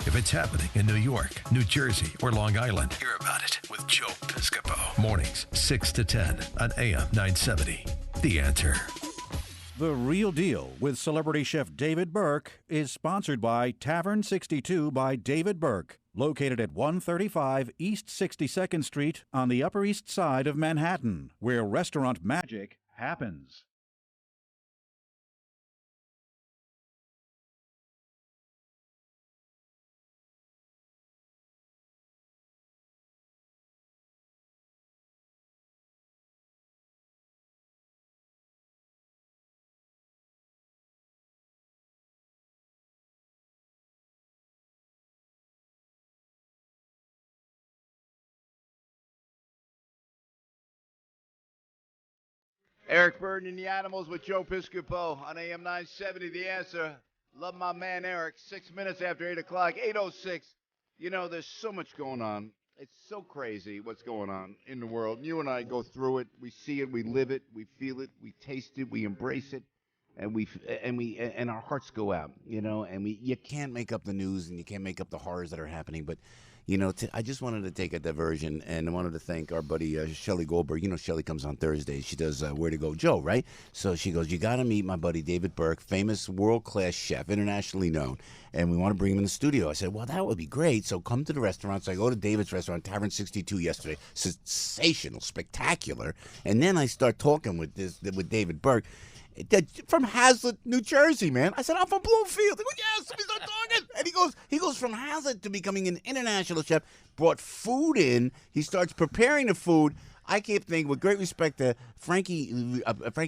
If it's happening in New York, New Jersey, or Long Island, hear about it with Joe Piscopo. Mornings, 6 to 10 on AM 970. The Answer. The Real Deal with celebrity chef David Burke is sponsored by Tavern 62 by David Burke, located at 135 East 62nd Street on the Upper East Side of Manhattan, where restaurant magic happens. Eric Burden and the Animals with Joe Piscopo on AM 970. The Answer. Love my man Eric. 6 minutes after 8 o'clock, 8:06. You know, there's so much going on. It's so crazy what's going on in the world. You and I go through it. We see it. We live it. We feel it. We taste it. We embrace it. And our hearts go out, you know, and you can't make up the news and you can't make up the horrors that are happening. But, you know, I just wanted to take a diversion, and I wanted to thank our buddy Shelly Goldberg. You know, Shelly comes on Thursdays. She does Where to Go Joe, right? So she goes, you got to meet my buddy David Burke, famous world-class chef, internationally known, and we want to bring him in the studio. I said, well, that would be great. So come to the restaurant. So I go to David's restaurant, Tavern 62 yesterday. Sensational, spectacular. And then I start talking with David Burke. From Hazlet, New Jersey, man. I said, I'm from Bloomfield. He goes, yes, we start talking. And he goes from Hazlet to becoming an international chef, brought food in. He starts preparing the food. I keep thinking, with great respect to Frankie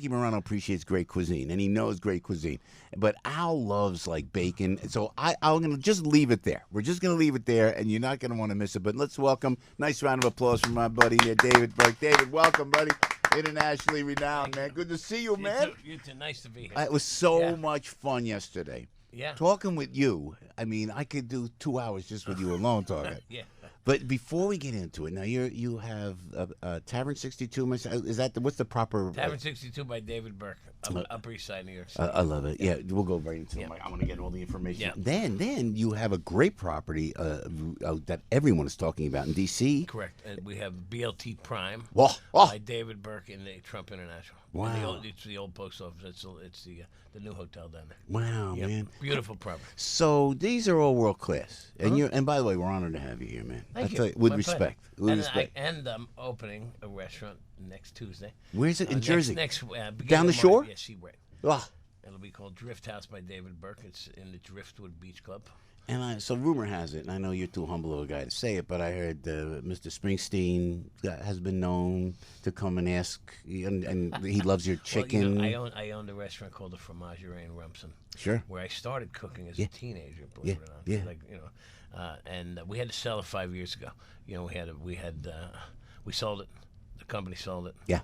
Morano appreciates great cuisine, and he knows great cuisine. But Al loves, like, bacon. So I'm going to just leave it there. We're just going to leave it there, and you're not going to want to miss it. But let's welcome, nice round of applause from my buddy here, David Burke. David, welcome, buddy. Internationally renowned, man. Good to see you, man. You too. Nice to be here. It was so much fun yesterday. Yeah. Talking with you, I mean, I could do 2 hours just with you alone talking. Yeah. But before we get into it, now you have Tavern 62. Is that what's the proper? Tavern 62 by David Burke, Upper East Side, New York City. I love it. Yeah, we'll go right into it. I want to get all the information. Yeah. Then you have a great property that everyone is talking about in D.C. Correct. And we have BLT Prime by David Burke in the Trump International. Wow. It's the old post office. It's the new hotel down there. Wow, man. Beautiful property. So these are all world class, and by the way, we're honored to have you here, man. Thank you. Tell you, with respect. And I'm opening a restaurant next Tuesday. Where's it in Jersey? Next down the shore? Yes, Seaway. Oh. It'll be called Drift House by David Burke. It's in the Driftwood Beach Club. And so rumor has it, and I know you're too humble of a guy to say it, but I heard Mr. Springsteen has been known to come and ask, and he loves your chicken. Well, you know, I owned a restaurant called the Fromagerie in Rumson. Sure. Where I started cooking as a teenager, believe it or not. Yeah. Like, you know, and we had to sell it 5 years ago. You know, we sold it. The company sold it. Yeah.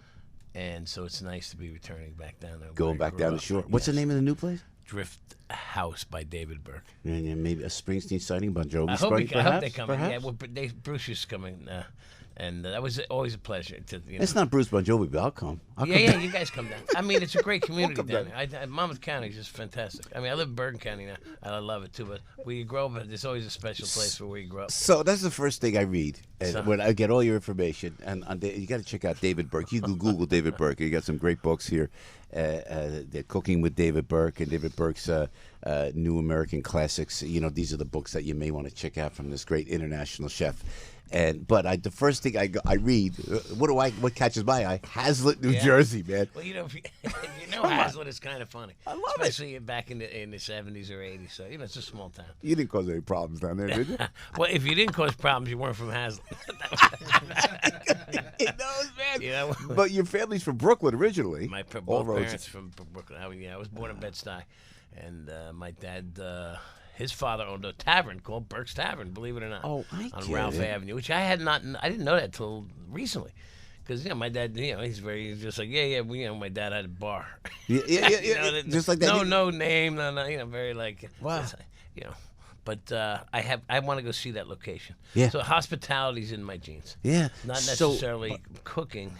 And so it's nice to be returning back down there. Going back down the shore. What's the name of the new place? Drift House by David Burke. And maybe a Springsteen sighting, Bon Jovi I hope they come. Perhaps? Yeah, well, Bruce is coming, and that was always a pleasure. It's not Bruce Bon Jovi, but I'll come. Yeah, you guys come down. I mean, it's a great community down there. Monmouth County is just fantastic. I mean, I live in Bergen County now. I love it too, but where you grow up, there's always a special place for where you grow up. So that's the first thing I read when I get all your information. And you got to check out David Burke. You can Google David Burke. You got some great books here. They're Cooking with David Burke and David Burke's New American Classics. You know, these are the books that you may want to check out from this great international chef. But the first thing I read, what catches my eye? Hazlet, New Jersey, man. Well, you know, if you know Hazlet is kind of funny. I love especially back in the 70s or 80s. So, you know, it's a small town. You didn't cause any problems down there, did you? Well, if you didn't cause problems, you weren't from Hazlet. He knows, man. You know? But your family's from Brooklyn originally. My both parents from Brooklyn. I was born in Bed-Stuy, and my dad. His father owned a tavern called Burke's Tavern, believe it or not, on Ralph Avenue, which I didn't know that till recently, because my dad, he's just like my dad had a bar, yeah, just like that. No name, very like wow, But I want to go see that location. Yeah. So hospitality's in my genes. Yeah. Not necessarily cooking,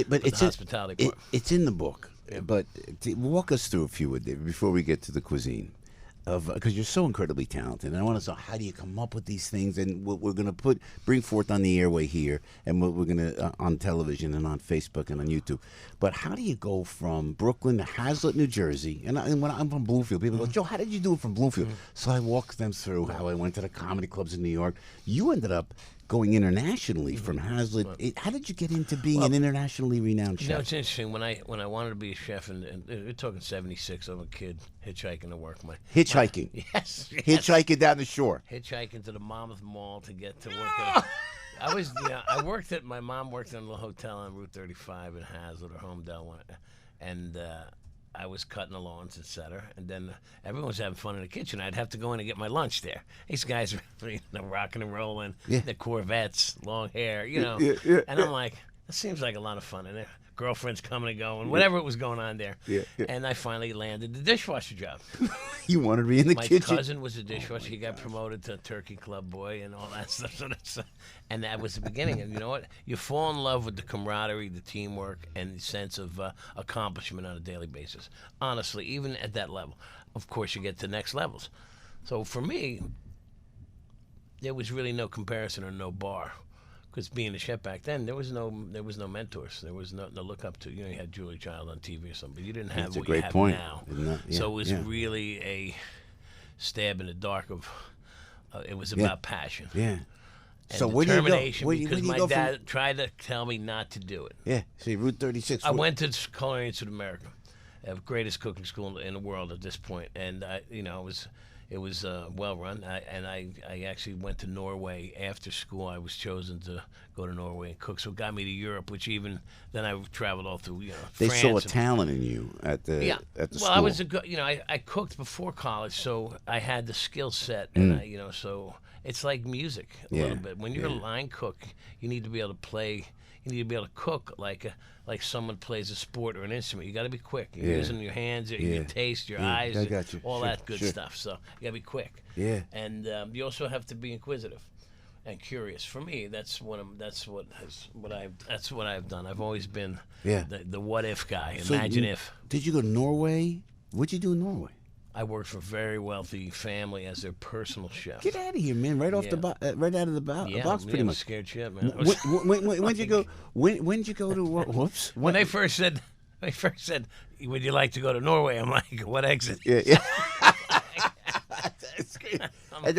but it's the hospitality part. It's in the book. But walk us through, if you would, David, before we get to the cuisine. of because you're so incredibly talented, and I want to know how do you come up with these things, and what we're going to bring forth on the airway here, and what we're going to on television and on Facebook and on YouTube. But how do you go from Brooklyn to Hazlet, New Jersey? And when I'm from Bloomfield, people go, Joe, how did you do it from Bloomfield? So I walk them through how I went to the comedy clubs in New York. You ended up going internationally from Hazlet. How did you get into being an internationally renowned chef? You know, it's interesting. When I wanted to be a chef, and we're talking 76, I'm a kid hitchhiking to work. Hitchhiking? Yes. Hitchhiking down the shore? Hitchhiking to the Monmouth Mall to get to work. I worked at, my mom worked in a little hotel on Route 35 in Hazlet or Homedale, and I was cutting the lawns, etc. And then everyone was having fun in the kitchen. I'd have to go in and get my lunch there. These guys were rocking and rolling, the Corvettes, long hair, And I'm like, that seems like a lot of fun. And girlfriends coming and going, whatever it was going on there. And I finally landed the dishwasher job. You wanted to be in the kitchen? My cousin was a dishwasher. He got promoted to Turkey Club boy and all that stuff. And that was the beginning. And you know what? You fall in love with the camaraderie, the teamwork, and the sense of accomplishment on a daily basis. Honestly, even at that level. Of course, you get to next levels. So for me, there was really no comparison or no bar. Because being a chef back then, there was no mentors. There was no look up to. You had Julie Child on TV or something, but you didn't have what you have now. So it was really a stab in the dark of. It was about passion. Yeah. And so determination, because my dad tried to tell me not to do it. Yeah. See, Route 36. I went to Culinary Institute of America, the greatest cooking school in the world at this point, and it was well run. I actually went to Norway after school. I was chosen to go to Norway and cook. So it got me to Europe, which even then I traveled all through. They France saw a talent in you at the school. Well, I was I cooked before college, so I had the skill set, and so it's like music a little bit. When you're a line cook, you need to be able to play. You need to be able to cook like someone plays a sport or an instrument. You got to be quick. You're using your hands, your taste, your eyes, all that good stuff. So you got to be quick. Yeah. And you also have to be inquisitive and curious. For me, that's what I've done. I've always been the what if guy. Imagine if. Did you go to Norway? What'd you do in Norway? I worked for a very wealthy family as their personal chef. Get out of here, man! Right off right out of the box, pretty much. Scared shit, man. When'd you go? When'd you go to? Whoops! When they first said, "Would you like to go to Norway?" I'm like, "What exit?" Yeah. That's great.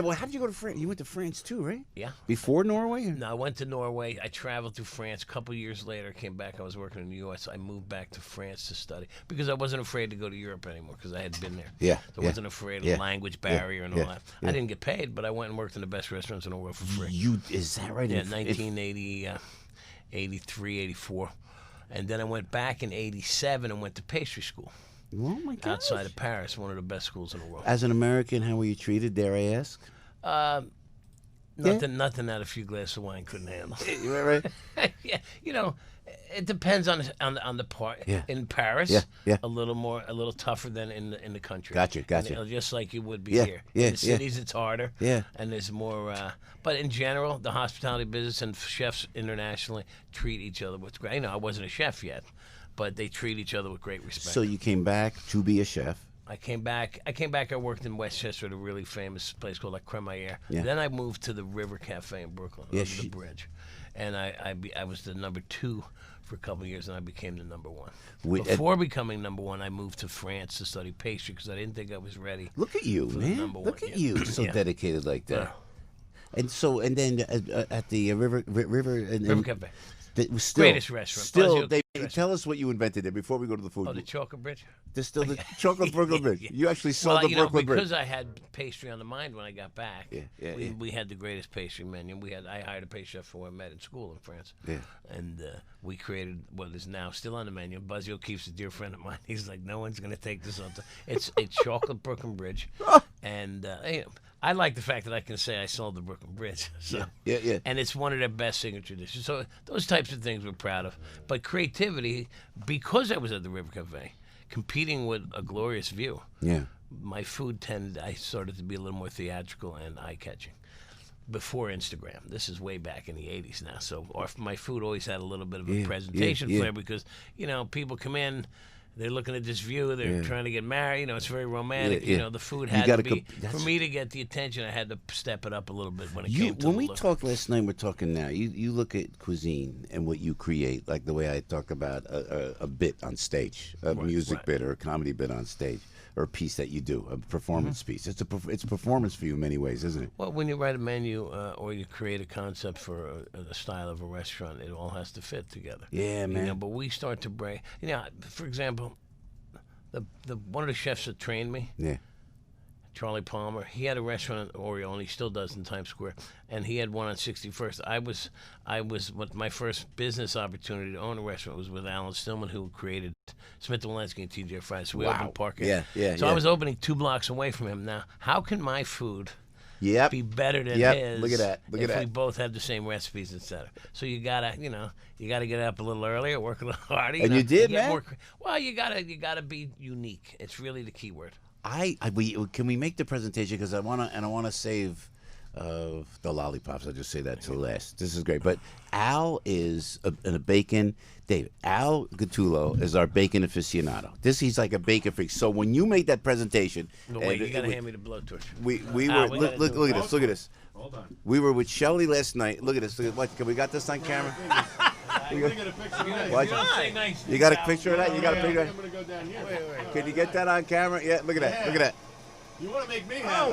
Well, how did you go to France? You went to France too, right? Yeah. Before Norway? Or? No, I went to Norway. I traveled through France. A couple of years later, came back. I was working in the U.S. I moved back to France to study because I wasn't afraid to go to Europe anymore because I had been there. Yeah. So I wasn't afraid of the language barrier and all that. I didn't get paid, but I went and worked in the best restaurants in the world for free. Is that right? Yeah, 1980, 83, 84. And then I went back in 87 and went to pastry school. Oh my God! Outside of Paris, one of the best schools in the world. As an American, how were you treated? Dare I ask? Nothing that a few glasses of wine couldn't handle. Right. Yeah, it depends on the part. Yeah. In Paris, a little tougher than in the country. Gotcha. And just like you would be here. In the cities, it's harder. Yeah. And there's more. But in general, the hospitality business and chefs internationally treat each other with great. I wasn't a chef yet, but they treat each other with great respect. So you came back to be a chef. I came back. I worked in Westchester at a really famous place called La Cremaillère. Yeah. Then I moved to the River Cafe in Brooklyn, over the bridge, and I was the number 2 for a couple of years, and I became the number 1. Before becoming number 1, I moved to France to study pastry because I didn't think I was ready. Look at you, man! Look at you, so dedicated like that. Yeah. And then at the River Cafe. Still, greatest restaurant. Still, tell us what you invented there before we go to the food. Oh, the chocolate bridge? There's still the chocolate Brooklyn Bridge. You actually saw the Brooklyn Bridge. Because I had pastry on the mind when I got back. We had the greatest pastry menu. I hired a pastry chef who I met in school in France. Yeah. And we created what is now still on the menu. Buzzy O'Keefe's a dear friend of mine. He's like, no one's going to take this up. It's chocolate Brooklyn Bridge. And I like the fact that I can say I sold the Brooklyn Bridge. So, yeah. And it's one of their best signature dishes. So those types of things we're proud of. But creativity, because I was at the River Cafe, competing with a glorious view. Yeah. My food I started to be a little more theatrical and eye-catching. Before Instagram. This is way back in the 80s now. So my food always had a little bit of a presentation flair because, people come in, they're looking at this view. They're trying to get married. You know, it's very romantic. Yeah. You know, the food had to be for me to get the attention. I had to step it up a little bit when it came to when the we look. talked last night, we're talking now. You look at cuisine and what you create, like the way I talk about a bit on stage, a music bit or a comedy bit on stage, or a piece that you do, a performance piece. It's a performance for you in many ways, isn't it? Well, when you write a menu or you create a concept for a style of a restaurant, it all has to fit together. Yeah, man. You know, but we start to break. You know, for example, the one of the chefs that trained me, Charlie Palmer, he had a restaurant in Oriole, and he still does in Times Square, and he had one on 61st. I was my first business opportunity to own a restaurant was with Alan Stillman, who created Smith & Walensky and TJ Fries. So we opened Park. So I was opening 2 blocks away from him. Now, how can my food be better than his? Look at that. If we both have the same recipes, etc. So you gotta get up a little earlier, work a little harder. You did, man. Well, you gotta be unique. It's really the key word. Can we make the presentation, because I wanna save the lollipops. I'll just say that to last. This is great. But Al is a bacon. David, Al Gattulo is our bacon aficionado. He's like a bacon freak. So when you make that presentation, wait, you gotta hand me the blowtorch. We were look at this. Look at this. Hold on. We were with Shelly last night. Look at this. Can we got this on camera? You got a picture of that? You got a picture of that? I'm gonna go down here. Wait. Can you get that on camera? Yeah, look at that. Look at that. You want to make me happy?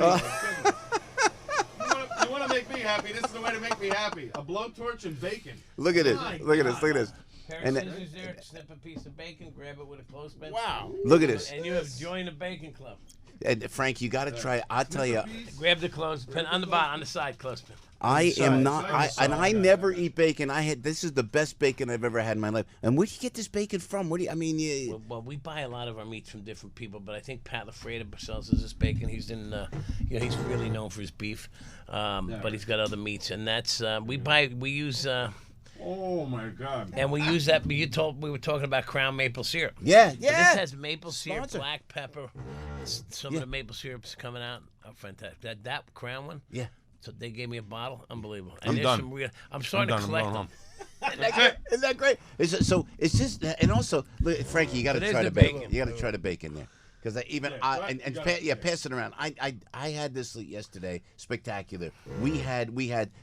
You want to make me happy? This is the way to make me happy. A blowtorch and bacon. Look at this. Look at this. Look at this. Pair of scissors there, snip a piece of bacon, grab it with a clothespin. Wow. Look at this. And you have joined the bacon club. And Frank, you got to try it. I'll tell you. Grab the clothespin on the bottom, on the side clothespin. I never eat bacon. This is the best bacon I've ever had in my life. And where'd you get this bacon from? Well, we buy a lot of our meats from different people, but I think Pat LaFreda sells us this bacon. He's he's really known for his beef, but he's got other meats, and that's we use. Oh my God! And we use that. We were talking about Crown maple syrup. Yeah. So this has maple syrup, black pepper. Some of the maple syrup's coming out. Oh, fantastic! That Crown one. Yeah. So they gave me a bottle. Unbelievable. I'm done. I'm starting to collect them. Isn't that great? It's just, and also, look, Frankie, you got to try the bacon. You got to try the bacon there. Because pass it around. I had this yesterday, spectacular. We had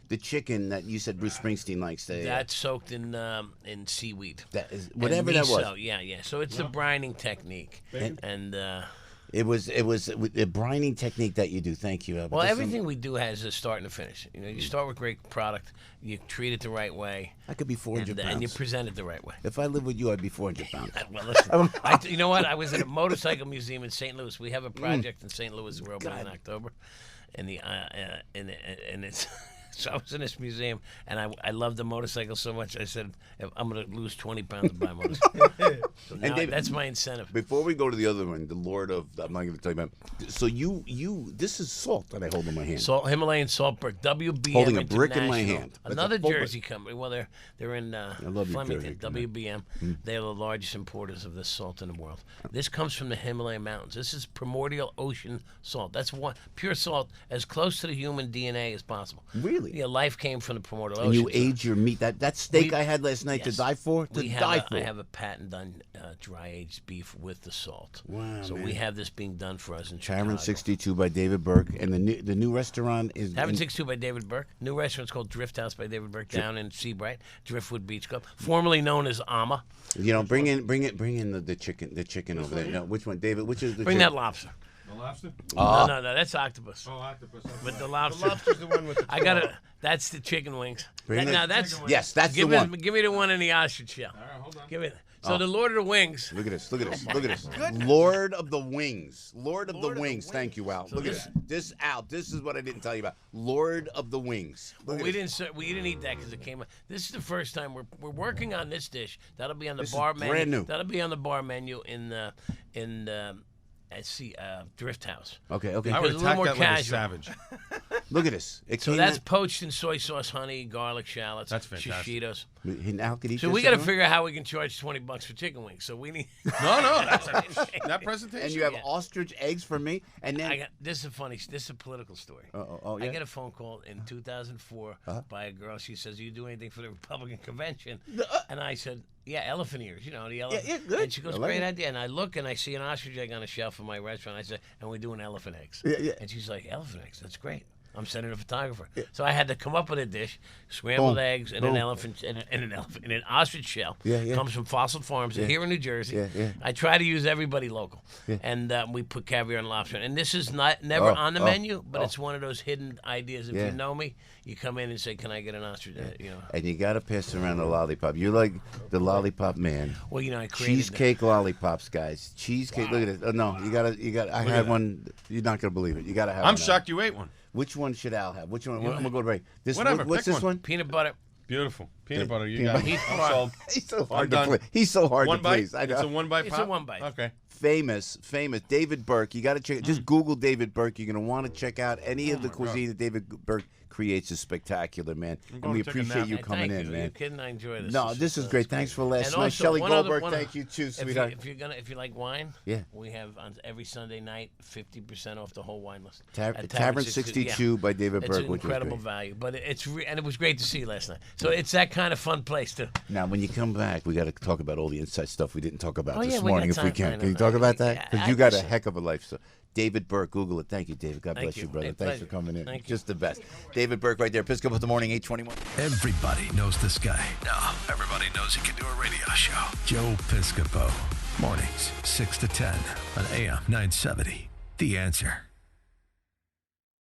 the chicken that you said Bruce Springsteen likes. That's soaked in seaweed. That is whatever that was. Yeah. So it's the brining technique, and it was the brining technique that you do. Thank you. Well, everything we do has a start and a finish. You know, you start with great product, you treat it the right way. I could be 400 pounds. And you present it the right way. If I lived with you, I'd be 400 pounds. Well, listen, you know what? I was at a motorcycle museum in St. Louis. We have a project in St. Louis we're opening in October, and it's. So I was in this museum, and I loved the motorcycle so much. I said, I'm going to lose 20 pounds to buy a motorcycle. So now David, that's my incentive. Before we go to the other one, the Lord of, I'm not going to tell you about. So this is salt that I hold in my hand. Himalayan salt brick, WBM holding a brick in my hand. Another Jersey company. Well, they're in Flemington, Jersey, WBM. They're the largest importers of this salt in the world. This comes from the Himalayan mountains. This is primordial ocean salt. That's pure salt, as close to the human DNA as possible. Really? Yeah, life came from the primordial ocean. And you age your meat. That steak I had last night to die for? I have a patent on dry aged beef with the salt. Wow, so man. We have this being done for us in Tavern Chicago. 62 by David Burke, and the new restaurant is Tavern 62 by David Burke. New restaurant's called Drift House by David Burke down in Seabright, Driftwood Beach Club, formerly known as Ama. You know, bring in the chicken over there. No, which one, David? Which is the bring chicken? that lobster. The lobster? No, that's octopus. Oh, octopus. But the lobster. The lobster's the one with the That's the chicken wings. That's the one. Give me the one in the ostrich shell. All right, hold on. Give me. So the Lord of the Wings. Look at this. Look at this. Look at this. Lord of the Wings. Lord of the Wings. Thank you, Al. So look at this. Al, this is what I didn't tell you about. Lord of the Wings. We didn't eat that because it came. This is the first time we're working on this dish. That'll be on the bar menu. Brand new. That'll be on the bar menu in Drift House. Okay. I would a little more attack that like a casual. savage. Look at this. So that's poached in soy sauce, honey, garlic, shallots. That's fantastic. Shishitos. Now could eat So this we got to everyone? figure out how we can charge $20 for chicken wings. So we need. No, that presentation. And you have ostrich eggs for me, and then This is a funny. This is a political story. yeah. I get a phone call in 2004 by a girl. She says, "You do anything for the Republican convention?" And I said, "Yeah, elephant ears. You know the elephant." Yeah, good. And she goes, I like "Great it." idea." And I look and I see an ostrich egg on a shelf in my restaurant. I said, "And we're doing elephant eggs." Yeah. And she's like, "Elephant eggs? That's great." I'm sending a photographer. So I had to come up with a dish: scrambled eggs and an elephant and an ostrich shell. Yeah. Comes from Fossil Farms here in New Jersey. Yeah. I try to use everybody local, and we put caviar and lobster. And this is never on the menu, but it's one of those hidden ideas. If you know me, you come in and say, "Can I get an ostrich?" You know. And you got to pass around the lollipop. You're like the lollipop man. Well, you know, I created Cheesecake lollipops, guys. Cheesecake. Look at it. Oh, no, you got. I had one. You're not gonna believe it. You got to have. I'm one. shocked you ate one. Which one should Al have? Which one? I'm gonna go to break. This Whatever, What's pick this one. one? peanut butter. Beautiful. Peanut butter. You peanut got butter. it. I'm sold. He's so hard I'm to done. please. He's so hard One to bite? please. I know. It's a one bite It's a pop? one bite. Okay. Famous David Burke. You got to check it. Just Google David Burke. You're gonna want to check out any of the cuisine that David Burke creates is spectacular, man. And going we to take a appreciate nap. you Hey, coming thank in, you. man. You're kidding? I enjoy this. No, this is great. Thanks for last And night. also, Shelley one other- Goldberg, one- thank you too, If sweetheart. if you like wine, Yeah. we have on every Sunday night 50% off the whole wine list. Tavern At Tavern 62 by David It's Burke, an which was incredible great. value, but and it was great to see you last night. So it's that kind of fun place to. Now, when you come back, we got to talk about all the inside stuff we didn't talk about Oh, this yeah, we got morning, if we time. can. I Can you know. talk about that? Because you got a listen. heck of a life. So, David Burke, Google it. Thank you, David. God Thank bless you, you. brother. Hey, Thanks for pleasure. coming in. Thank you. Just the best. David Burke, right there. Piscopo the morning, 821. Everybody knows this guy. Now, everybody knows he can do a radio show. Joe Piscopo. Mornings, 6 to 10 on AM 970. The Answer.